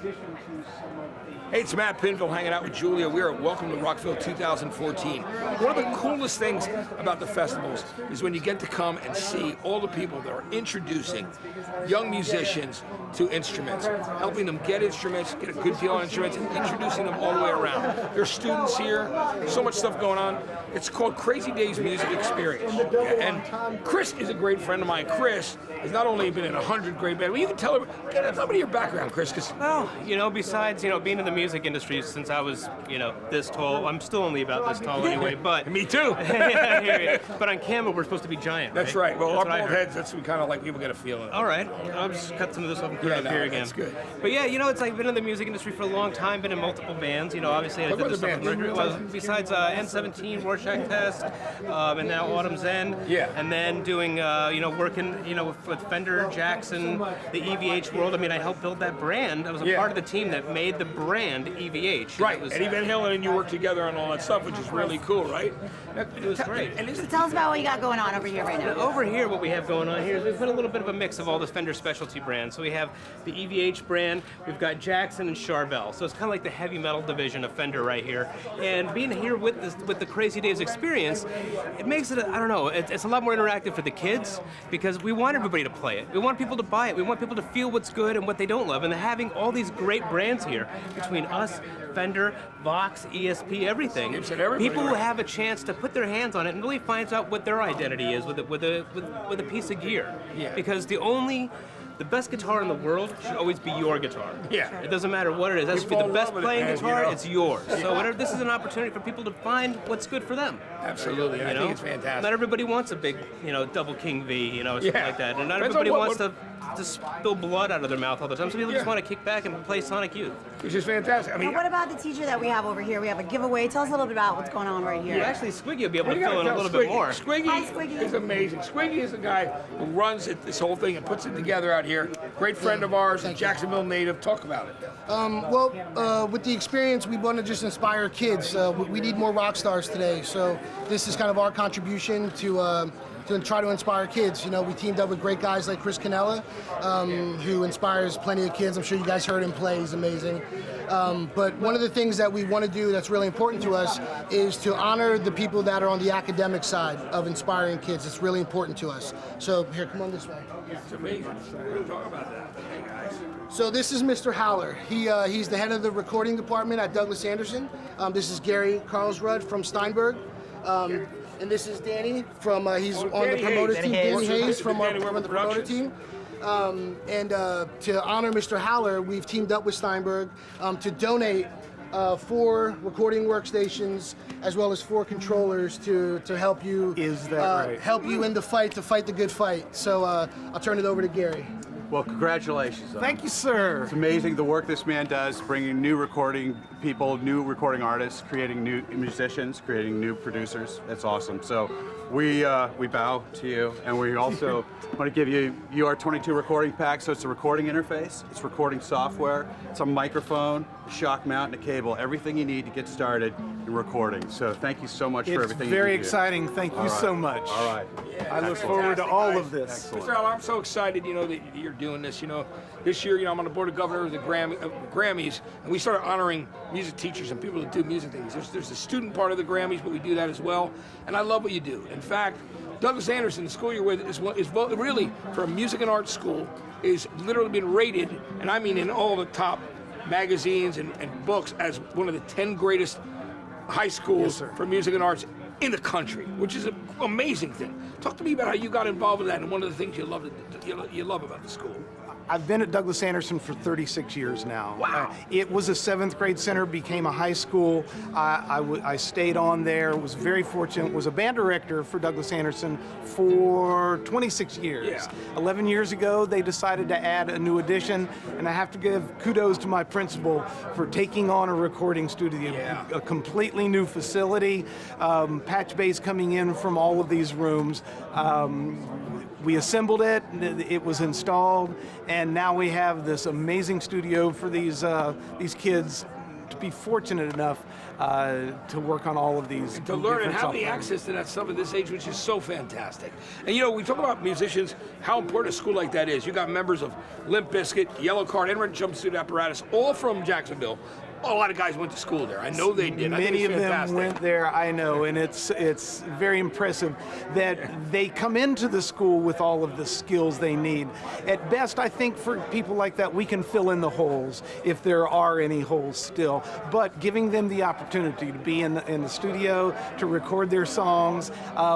Hey, it's Matt Pinfield hanging out with Juliya. We are at Welcome to Rockville 2014. One of the coolest things about the festivals is when you get to come and see all the people that are introducing young musicians to instruments, helping them get instruments, get a good deal on instruments, and introducing them all the way around. There's students here, so much stuff going on. It's called Crazy Days Music Experience. And Chris is a great friend of mine. Chris has not only been in 100 great bands, but you can tell everybody your background, Chris. Well, besides, being in the music industry since I was, this tall, I'm still only about this tall anyway, but... Me too. But on camera, we're supposed to be giant, That's right. Well, our bald heads, that's what we kind of like people get a feeling. All right. I'll just cut some of this off and put it up here again. That's good. But yeah, it's like I've been in the music industry for a long time, been in multiple bands, obviously I did the stuff with record. Well, besides N17, Rorschach Test, and now Autumn's End. Yeah. And then doing, working, with Fender, Jackson, the EVH world. I mean, I helped build that brand. I was a part of the team that made the brand EVH. Right. Eddie Van Halen and you worked together on all that stuff, which is really cool, right? It was great. So tell us about what you got going on over here right now. Over here, what we have going on here is we've put a little bit of a mix of all the Fender specialty brands. So we have the EVH brand, we've got Jackson and Charvel. So it's kind of like the heavy metal division of Fender right here. And being here with the Crazy Days experience, it makes it, it's a lot more interactive for the kids because we want everybody to play it. We want people to buy it. We want people to feel what's good and what they don't love. And having all these great brands here between us, Fender, Vox, ESP, everything. People who have a chance to put their hands on it and really find out what their identity is with a piece of gear. Yeah. Because the best guitar in the world should always be your guitar. Yeah. It doesn't matter what it is. That should be the best playing guitar. It's yours. So this is an opportunity for people to find what's good for them. Absolutely. I think it's fantastic. Not everybody wants a big, double King V, something like that. And not everybody wants to spill blood out of their mouth all the time. Some people just want to kick back and play Sonic Youth. Which is fantastic. Now, what about the teacher that we have over here? We have a giveaway. Tell us a little bit about what's going on right here. Yeah, actually, Squiggy will be able to fill in a little bit more. Squiggy, Hi, Squiggy is amazing. Squiggy is the guy who runs this whole thing and puts it together out here. Great friend of ours, a Jacksonville native. Talk about it. With the experience, we want to just inspire kids. We need more rock stars today, so this is kind of our contribution to try to inspire kids. We teamed up with great guys like Chris Canella, who inspires plenty of kids. I'm sure you guys heard him play. He's amazing. But one of the things that we want to do that's really important to us is to honor the people that are on the academic side of inspiring kids. It's really important to us. So here, come on this way. It's amazing. We're going to talk about that. Hey, guys. So this is Mr. Haller. He's the head of the recording department at Douglas Anderson. This is Gary Carlsrud from Steinberg. And this is Danny from, he's on the promoter team. Danny Hayes from the promoter team. And to honor Mr. Haller, we've teamed up with Steinberg to donate 4 recording workstations as well as 4 controllers to help you. Is that right? Help you in the fight, to fight the good fight. So I'll turn it over to Gary. Well, congratulations. Thank you, sir. It's amazing the work this man does, bringing new recording people, new recording artists, creating new musicians, creating new producers. That's awesome. So we bow to you, and we also want to give you UR22 recording pack. So it's a recording interface, it's recording software, it's a microphone, a shock mount, and a cable. Everything you need to get started in recording. So thank you so much for everything. It's very exciting. Thank you so much. All right. Yeah, I look forward to all of this. Mr. Haller, I'm so excited, that you're doing this. This year, I'm on the board of governors of the Grammys, and we started honoring music teachers and people that do music things. There's a student part of the Grammys, but we do that as well. And I love what you do. In fact, Douglas Anderson, the school you're with, is really, for a music and arts school, is literally been rated, and I mean in all the top magazines and books, as one of the 10 greatest high schools for music and arts in the country, which is an amazing thing. Talk to me about how you got involved with that and one of the things you love about the school. I've been at Douglas Anderson for 36 years now. Wow. It was a 7th grade center, became a high school. I stayed on there, was very fortunate, was a band director for Douglas Anderson for 26 years. Yeah. 11 years ago, they decided to add a new addition, and I have to give kudos to my principal for taking on a recording studio, a completely new facility, patch bass coming in from all of these rooms. We assembled it, it was installed, and now we have this amazing studio for these kids to be fortunate enough to work on all of these. To learn and different have the softwares. access to that stuff at this age, which is so fantastic. And we talk about musicians, how important a school like that is. You got members of Limp Bizkit, Yellow Card, Enron Jumpsuit Apparatus, all from Jacksonville. A lot of guys went to school there. I know they did. I think Many it's of them fantastic. went there, I know, and it's very impressive that they come into the school with all of the skills they need. At best, I think for people like that, we can fill in the holes if there are any holes still. But giving them the opportunity to be in the studio, to record their songs.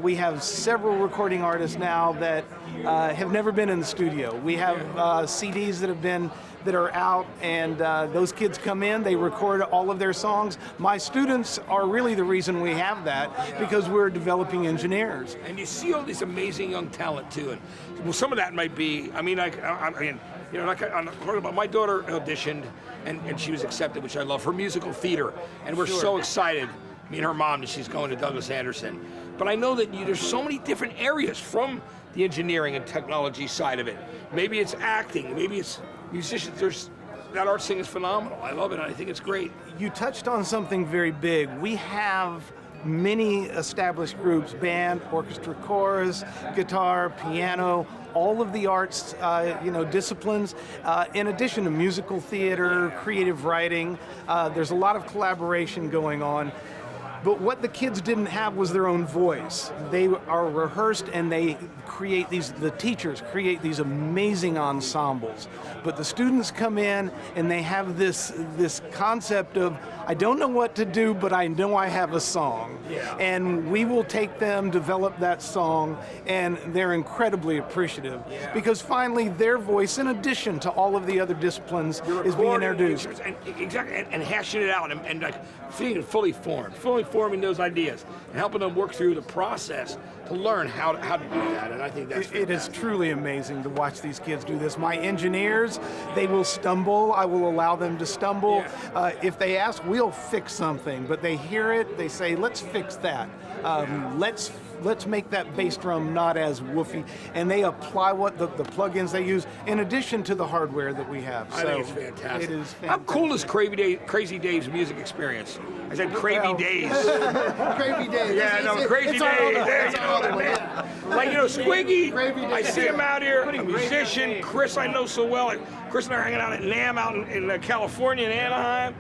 We have several recording artists now that have never been in the studio. We have CDs that are out, and those kids come in, they record all of their songs. My students are really the reason we have that, because we're developing engineers. And you see all this amazing young talent too, and well, some of that might be. I mean, my daughter auditioned, and she was accepted, which I love. Her musical theater, and we're so excited. Me and her mom, that she's going to Douglas Anderson. But I know that there's so many different areas from the engineering and technology side of it. Maybe it's acting, maybe it's musicians. That art scene is phenomenal. I love it, and I think it's great. You touched on something very big. We have many established groups, band, orchestra, chorus, guitar, piano, all of the arts, disciplines, in addition to musical theater, creative writing. There's a lot of collaboration going on. But what the kids didn't have was their own voice. They are rehearsed, and the teachers create these amazing ensembles. But the students come in and they have this concept of, I don't know what to do, but I know I have a song. Yeah. And we will take them, develop that song, and they're incredibly appreciative. Yeah. Because finally their voice, in addition to all of the other disciplines, is being introduced. And hashing it out, and like feeling fully forming those ideas, and helping them work through the process to learn how to do that. And I think that's It is truly amazing to watch these kids do this. My engineers, they will stumble. I will allow them to stumble. Yeah. If they ask, we'll fix something. But they hear it, they say, let's fix that. Let's make that bass drum not as woofy. And they apply what the plugins they use in addition to the hardware that we have. I think it's fantastic. It is fantastic. How cool is Crazy Dave's music experience? I said Crazy Days. Crazy Days. Yeah, no, Crazy Days. There you go, man. Like, Squiggy, I see him out here, a musician. Chris, I know so well. Like, Chris and I are hanging out at NAMM out in California, in Anaheim.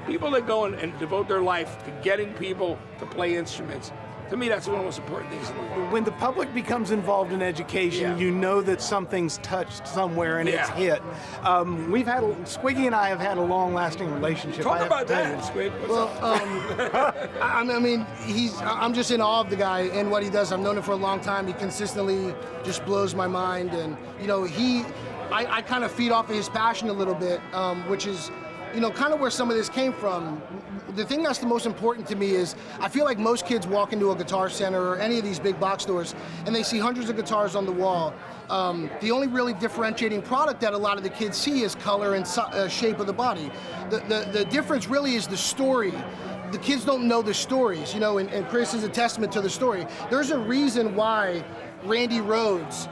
People that go and devote their life to getting people to play instruments, to me, that's one of the most important things in the world. When the public becomes involved in education, you know that something's touched somewhere and it's hit. Squiggy and I have had a long-lasting relationship. Talk about that, Squig. I'm just in awe of the guy and what he does. I've known him for a long time. He consistently just blows my mind, and I kind of feed off of his passion a little bit, which is kind of where some of this came from. The thing that's the most important to me is I feel like most kids walk into a Guitar Center or any of these big box stores and they see hundreds of guitars on the wall. The only really differentiating product that a lot of the kids see is color and shape of the body. The difference really is the story. The kids don't know the stories, and Chris is a testament to the story. There's a reason why Randy Rhoads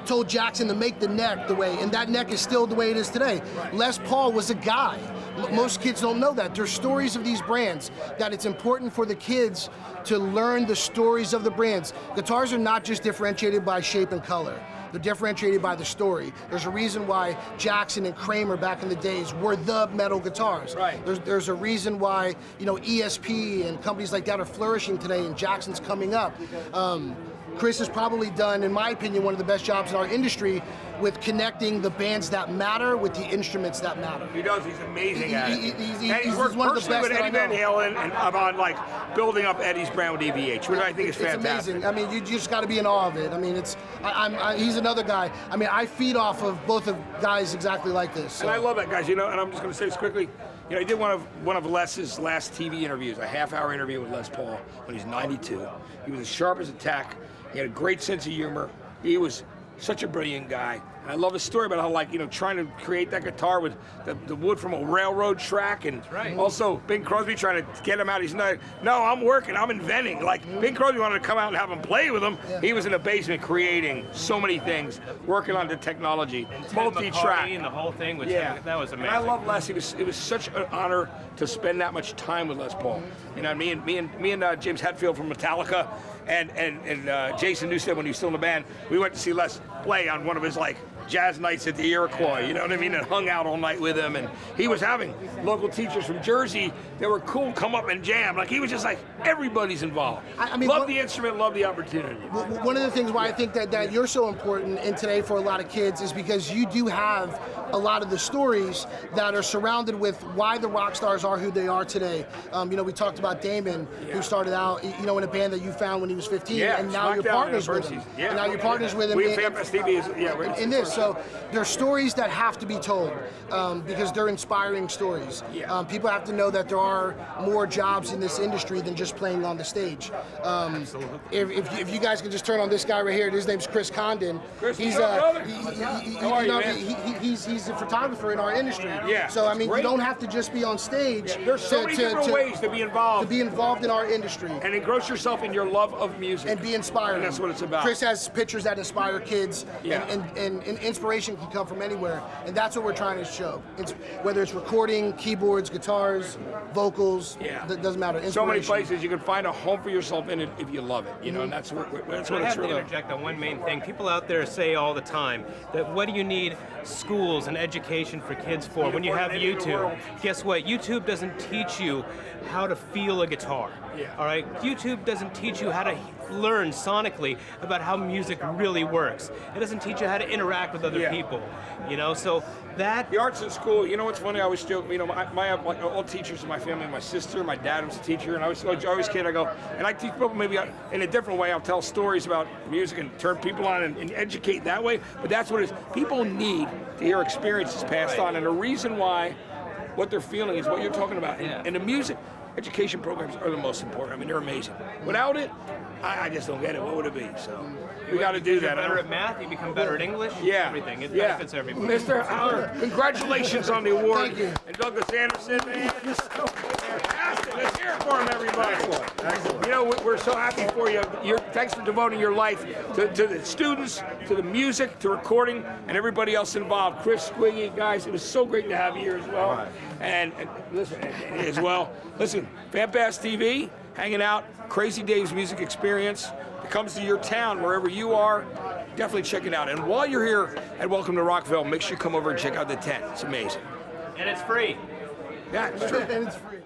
told Jackson to make the neck the way, and that neck is still the way it is today. Right. Les Paul was a guy. Most kids don't know that. There's stories of these brands that it's important for the kids to learn the stories of the brands. Guitars are not just differentiated by shape and color. They're differentiated by the story. There's a reason why Jackson and Kramer back in the days were the metal guitars. Right. There's a reason why ESP and companies like that are flourishing today, and Jackson's coming up. Chris has probably done, in my opinion, one of the best jobs in our industry with connecting the bands that matter with the instruments that matter. He does. He's amazing at it. He's worked one of the personally best with Eddie Van Halen and about building up Eddie's brand with EVH, which I think is fantastic. It's amazing. You just got to be in awe of it. He's another guy. I feed off of both of guys exactly like this. So. And I love that, guys. And I'm just going to say this quickly. I did one of Les's last TV interviews, a half-hour interview with Les Paul when he's 92. He was as sharp as a tack. He had a great sense of humor. He was such a brilliant guy. And I love his story about how, like, you know, trying to create that guitar with the wood from a railroad track, and also Bing Crosby trying to get him out. He's not, no, I'm working, I'm inventing. Like, Bing Crosby wanted to come out and have him play with him. He was in the basement creating so many things, working on the technology, multi-track. And the whole thing, which that was amazing. And I love Les. It was such an honor to spend that much time with Les Paul. You know, me and James Hetfield from Metallica, and Jason Newsted, when he was still in the band, we went to see Les play on one of his, like, jazz nights at the Iroquois, you know what I mean, and hung out all night with him. And he was having local teachers from Jersey that were cool come up and jam. Like, he was just like, everybody's involved. I mean, love the instrument, love the opportunity. One of the things why I think that you're so important in today for a lot of kids is because you do have a lot of the stories that are surrounded with why the rock stars are who they are today. You know, we talked about Damon, who started out, you know, in a band that you found when he was 15, and now you're partners with him. And now you're partners with him. We have TV in this. So there's stories that have to be told because they're inspiring stories. People have to know that there are more jobs in this industry than just playing on the stage. If you guys can just turn on this guy right here, his name's Chris Condon. He's a photographer in our industry. So I mean, great. you don't have to just be on stage. There's so many different ways to be involved. To be involved in our industry. And engross yourself in your love of music. And be inspired. And that's what it's about. Chris has pictures that inspire kids, and inspiration can come from anywhere. And that's what we're trying to show. Whether it's recording, keyboards, guitars, vocals, that doesn't matter. So many places you can find a home for yourself in it if you love it, you know, and that's what it's really. I have to interject on one main thing. People out there say all the time that what do you need schools and education for kids for when you have YouTube? Guess what? YouTube doesn't teach you how to feel a guitar. All right? YouTube doesn't teach you how to learn sonically about how music really works. It doesn't teach you how to interact with other people. You know, so that the arts in school. You know what's funny? I always joke. You know, my all teachers in my family. My sister, my dad was a teacher, and I was always kid. I go, and I teach people maybe in a different way. I'll tell stories about music and turn people on and educate that way. But that's what it is. People need to hear experiences passed on, and the reason why what they're feeling is what you're talking about. And the music education programs are the most important. I mean, they're amazing. Without it, I just don't get it. What would it be? So we got to do that. You're better at math, you become better at English, everything. It benefits everybody. Mr. Howard, congratulations on the award. Thank you. And Douglas Anderson, man, just so fantastic. Let's hear it for him, everybody. Excellent. You know, we're so happy for you. Thanks for devoting your life to the students, to the music, to recording, and everybody else involved. Chris, Squiggy, guys, it was so great to have you here as well. Right. And listen, as well. Listen, FanPass TV, hanging out, Crazy Dave's music experience. It comes to your town, wherever you are, definitely check it out. And while you're here at Welcome to Rockville, make sure you come over and check out the tent. It's amazing. And it's free. Yeah, it's true. And it's free.